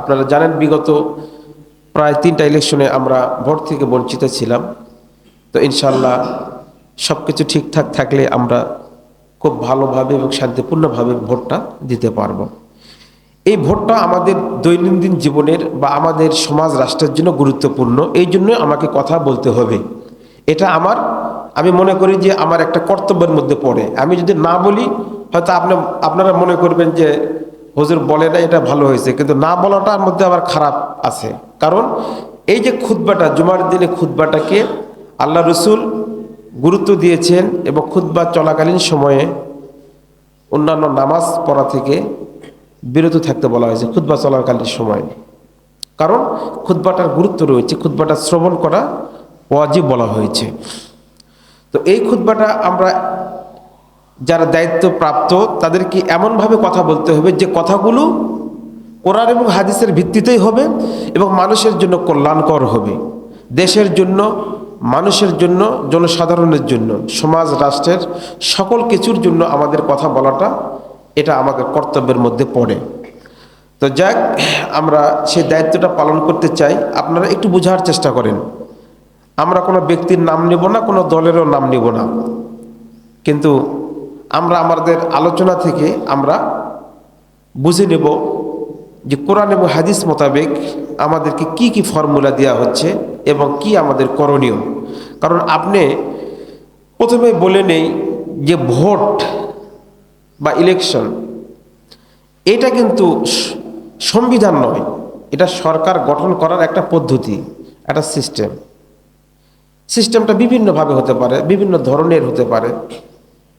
আপনারা জানেন বিগত প্রায় 3টা ইলেকশনে আমরা ভোট থেকে বঞ্চিত ছিলাম। তো ইনশাআল্লাহ সব কিছু ঠিকঠাক থাকলে আমরা খুব ভালোভাবে এবং শান্তিপূর্ণভাবে ভোটটা দিতে পারবো। এই ভোটটা আমাদের দৈনন্দিন জীবনের বা আমাদের সমাজ রাষ্ট্রের জন্য গুরুত্বপূর্ণ, এই জন্য আমাকে কথা বলতে হবে। এটা আমি মনে করি যে আমার একটা কর্তব্যের মধ্যে পড়ে। আমি যদি না বলি হয়তো আপনারা মনে করবেন যে হুজুর বলে না, এটা ভালো হয়েছে, কিন্তু না বলাটার মধ্যে আবার খারাপ আছে। কারণ এই যে খুতবাটা, জুমার দিনে খুতবাটাকে আল্লাহ রসুল গুরুত্ব দিয়েছেন এবং খুতবা চলাকালীন সময়ে অন্যান্য নামাজ পড়া থেকে বিরত থাকতে বলা হয়েছে খুতবা চলাকালীন সময়। কারণ খুতবাটার গুরুত্ব রয়েছে, খুতবাটা শ্রবণ করা ওয়াজিব বলা হয়েছে। তো এই খুতবাটা আমরা যারা দায়িত্বপ্রাপ্ত তাদেরকে এমনভাবে কথা বলতে হবে যে কথাগুলো কোরআন এবং হাদিসের ভিত্তিতেই হবে এবং মানুষের জন্য কল্যাণকর হবে, দেশের জন্য, মানুষের জন্য, জনসাধারণের জন্য, সমাজ রাষ্ট্রের সকল কিছুর জন্য আমাদের কথা বলাটা এটা আমাদের কর্তব্যের মধ্যে পড়ে। তো যাক, আমরা সেই দায়িত্বটা পালন করতে চাই। আপনারা একটু বোঝার চেষ্টা করেন, আমরা কোনো ব্যক্তির নাম নেব না, কোনো দলেরও নাম নেব না, কিন্তু আমরা আমাদের আলোচনা থেকে আমরা বুঝে নেব যে কোরআন এবং হাদিস মোতাবেক আমাদেরকে কি কি ফর্মুলা দেওয়া হচ্ছে এবং কি আমাদের করণীয়। কারণ আপনি প্রথমে বলে নেই যে ভোট বা ইলেকশন এটা কিন্তু সংবিধান নয়, এটা সরকার গঠন করার একটা পদ্ধতি, একটা সিস্টেমটা বিভিন্নভাবে হতে পারে, বিভিন্ন ধরনের হতে পারে।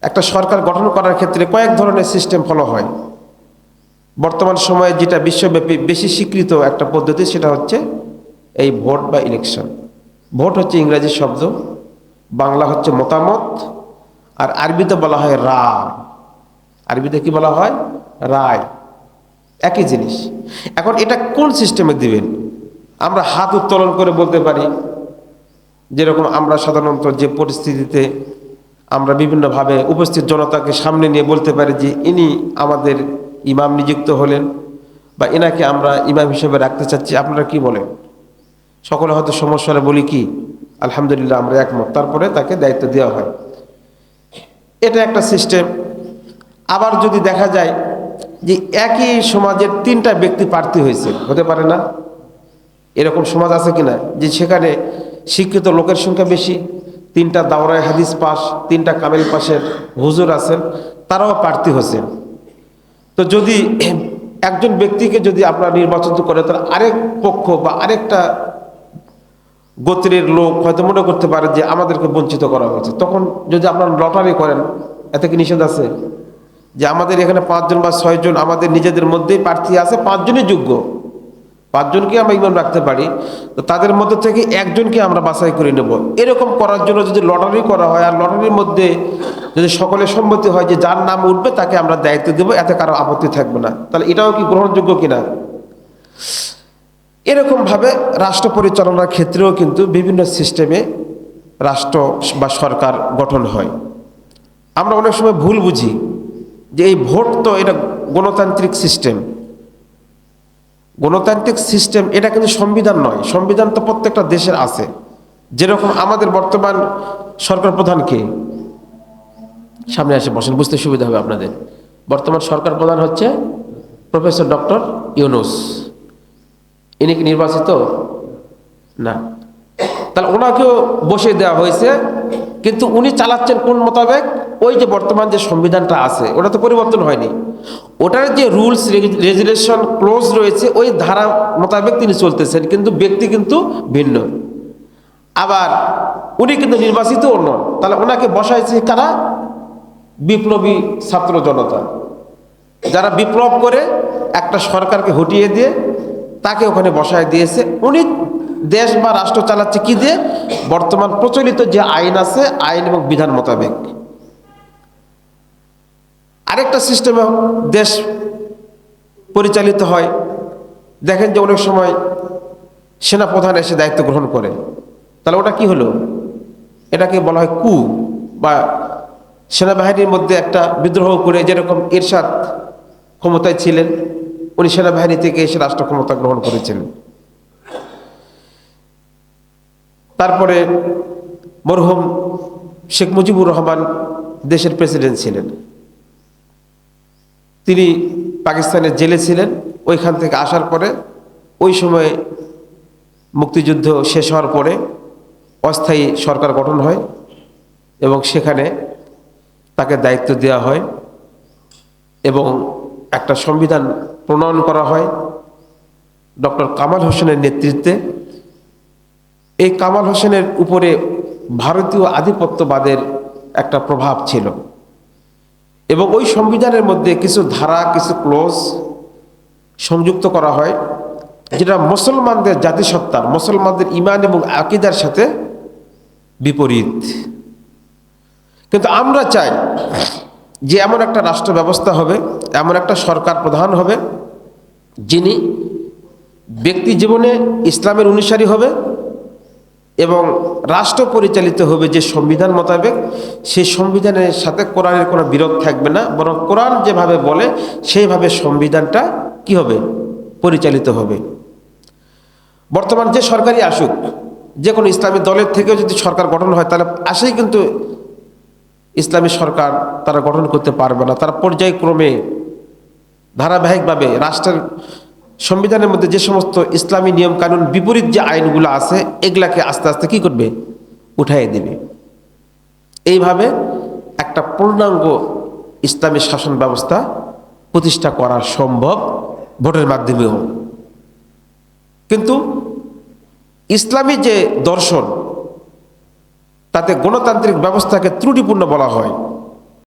একটা সরকার গঠন করার ক্ষেত্রে কয়েক ধরনের সিস্টেম ফলো হয়। বর্তমান সময়ে যেটা বিশ্বব্যাপী বেশি স্বীকৃত একটা পদ্ধতি সেটা হচ্ছে এই ভোট বা ইলেকশন। ভোট হচ্ছে ইংরেজি শব্দ, বাংলা হচ্ছে মতামত, আর আরবিতে বলা হয় রায়। আরবিতে কি বলা হয়? রায়। একই জিনিস। এখন এটা কোন সিস্টেমে দিবেন? আমরা হাত উত্তোলন করে বলতে পারি, যেরকম আমরা সাধারণত যে পরিস্থিতিতে আমরা বিভিন্নভাবে উপস্থিত জনতাকে সামনে নিয়ে বলতে পারি যে ইনি আমাদের ইমাম নিযুক্ত হলেন বা এনাকে আমরা ইমাম হিসেবে রাখতে চাচ্ছি, আপনারা কি বলেন? সকলে হয়তো সমস্যা হলে বলি কি আলহামদুলিল্লাহ আমরা একমত, তারপরে তাকে দায়িত্ব দেওয়া হয়। এটা একটা সিস্টেম। আবার যদি দেখা যায় যে একই সমাজের 3টা ব্যক্তি প্রার্থী হয়েছে, হতে পারে না? এরকম সমাজ আছে কিনা যে সেখানে শিক্ষিত লোকের সংখ্যা বেশি, 3টা দাওরায়ে হাদিস পাস, 3টা কামেল পাশের হুজুর আছেন, তারাও প্রার্থী হচ্ছেন। তো যদি একজন ব্যক্তিকে যদি আপনারা নির্বাচন করে, তাহলে আরেক পক্ষ বা আরেকটা গোত্রের লোক হয়তো মনে করতে পারে যে আমাদেরকে বঞ্চিত করা হয়েছে। তখন যদি আপনারা লটারি করেন, এতে কি নিষেধ আছে? যে আমাদের এখানে 5 জন বা 6 জন আমাদের নিজেদের মধ্যেই প্রার্থী আছে, 5 জনই যোগ্য, 5 জনকে আমরা ইমাম রাখতে পারি, তো তাদের মধ্যে থেকে একজনকে আমরা বাছাই করে নেব। এরকম করার জন্য যদি লটারি করা হয়, আর লটারির মধ্যে যদি সকলের সম্মতি হয় যে যার নাম উঠবে তাকে আমরা দায়িত্ব দেব, এতে কারো আপত্তি থাকবে না, তাহলে এটাও কি গ্রহণযোগ্য কিনা? এরকমভাবে রাষ্ট্র পরিচালনার ক্ষেত্রেও কিন্তু বিভিন্ন সিস্টেমে রাষ্ট্র বা সরকার গঠন হয়। আমরা অনেক সময় ভুল বুঝি যে এই ভোট তো এটা গণতান্ত্রিক সিস্টেম। গণতান্ত্রিক সিস্টেম এটা কিন্তু সংবিধান নয়। সংবিধান তো প্রত্যেকটা দেশের আছে। যেরকম আমাদের বর্তমান সরকার প্রধান কে? সামনে এসে বসেন, বুঝতে সুবিধা হবে আপনাদের। বর্তমান সরকার প্রধান হচ্ছে প্রফেসর ডক্টর ইউনূস। ইনি কি নির্বাচিত? না। তাহলে ওনাকেও বসিয়ে দেওয়া হয়েছে, কিন্তু উনি চালাচ্ছেন কোন মোতাবেক? ওই যে বর্তমান যে সংবিধানটা আছে ওটা তো পরিবর্তন হয়নি, ওটার যে রুলস রেগুলেশন ক্লোজ রয়েছে ওই ধারা মোতাবেক তিনি চলতেছেন, কিন্তু ব্যক্তি কিন্তু ভিন্ন। আবার উনি কিন্তু নির্বাচিত নন, তাহলে ওনাকে বসাইছে কারা? বিপ্লবী ছাত্র জনতা, যারা বিপ্লব করে একটা সরকারকে হটিয়ে দিয়ে তাকে ওখানে বসায় দিয়েছে। উনি দেশ বা রাষ্ট্র চালাচ্ছে কি দিয়ে? বর্তমান প্রচলিত যে আইন আছে, আইন এবং বিধান মোতাবেক। আরেকটা সিস্টেমে দেশ পরিচালিত হয়। দেখেন যে অনেক সময় সেনাপ্রধান এসে দায়িত্ব গ্রহণ করে, তাহলে ওটা কি হলো? এটাকে বলা হয় কু। বা সেনাবাহিনীর মধ্যে একটা বিদ্রোহ করে, যেরকম এরশাদ ক্ষমতায় ছিলেন, উনি সেনাবাহিনী থেকে এসে রাষ্ট্র ক্ষমতা গ্রহণ করেছেন। তারপরে মরহুম শেখ মুজিবুর রহমান দেশের প্রেসিডেন্ট ছিলেন। তিনি পাকিস্তানের জেলে ছিলেন। ওইখান থেকে আসার পরে ওই সময়ে মুক্তিযুদ্ধ শেষ হওয়ার পরে অস্থায়ী সরকার গঠন হয় এবং সেখানে তাকে দায়িত্ব দেওয়া হয় এবং একটা সংবিধান প্রণয়ন করা হয় ডক্টর কামাল হোসেনের নেতৃত্বে। এই কামাল হোসেনের উপরে ভারতীয় আধিপত্যবাদের একটা প্রভাব ছিল এবং ওই সংবিধানের মধ্যে কিছু ধারা, কিছু ক্লোজ সংযুক্ত করা হয় যেটা মুসলমানদের জাতিসত্তার, মুসলমানদের ঈমান এবং আকীদার সাথে বিপরীত। কিন্তু আমরা চাই যে এমন একটা রাষ্ট্র ব্যবস্থা হবে, এমন একটা সরকার প্রধান হবে যিনি ব্যক্তি জীবনে ইসলামের অনুসারী হবে এবং রাষ্ট্র পরিচালিত হবে যে সংবিধান মোতাবেক। সেই সংবিধানের সাথে কোরআনের কোনো বিরোধ থাকবে না, বরং কোরআন যেভাবে বলে সেইভাবে সংবিধানটা কি হবে, পরিচালিত হবে। বর্তমান যে সরকারই আসুক, যে কোনো ইসলামী দলের থেকেও যদি সরকার গঠন হয় তাহলে আসেই কিন্তু ইসলামী সরকার তারা গঠন করতে পারবে না। তারা পর্যায়ক্রমে ধারাবাহিকভাবে রাষ্ট্রের সংবিধানের মধ্যে যে সমস্ত ইসলামী নিয়ম কানুন বিপরীত যে আইনগুলো আছে এগুলাকে আস্তে আস্তে কি করবে, উঠাই দেবে। এইভাবে একটা পূর্ণাঙ্গ ইসলামী শাসন ব্যবস্থা প্রতিষ্ঠা করা সম্ভব ভোটের মাধ্যমেও। কিন্তু ইসলামী যে দর্শন তাতে গণতান্ত্রিক ব্যবস্থাকে ত্রুটিপূর্ণ বলা হয়।